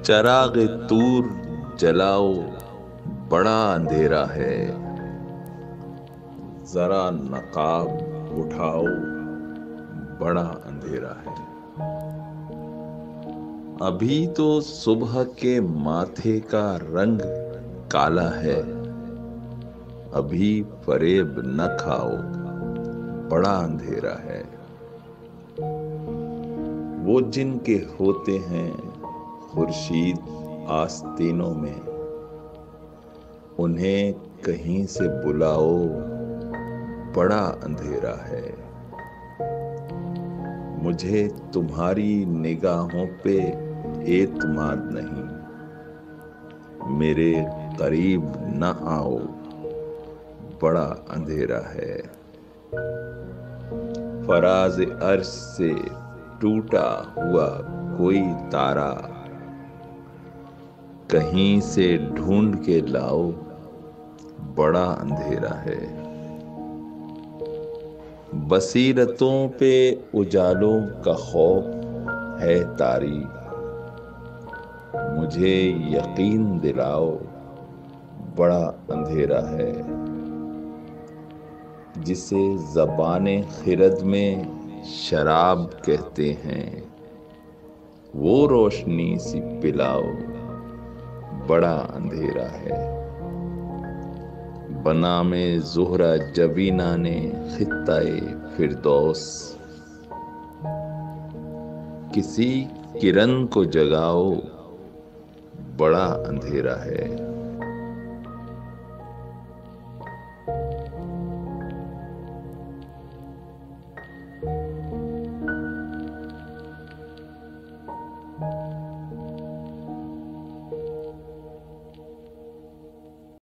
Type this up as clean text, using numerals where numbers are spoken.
चराग तूर जलाओ, बड़ा अंधेरा है। जरा नकाब उठाओ, बड़ा अंधेरा है। अभी तो सुबह के माथे का रंग काला है। अभी फरेब न खाओ, बड़ा अंधेरा है। वो जिनके होते हैं खुर्शीद आस्तीनों में, उन्हें कहीं से बुलाओ, बड़ा अंधेरा है। मुझे तुम्हारी निगाहों पे एतमाद नहीं, मेरे करीब न आओ, बड़ा अंधेरा है। फराज अर्श से टूटा हुआ कोई तारा, कहीं से ढूंढ के लाओ, बड़ा अंधेरा है। बसीरतों पे उजालों का खौफ है तारी, मुझे यकीन दिलाओ, बड़ा अंधेरा है। जिसे ज़बाने खिरद में शराब कहते हैं, वो रोशनी सी पिलाओ, बड़ा अंधेरा है। बना में ज़ुहरा जबीना ने खित्ताए फिरदौस, किसी किरण को जगाओ, बड़ा अंधेरा है।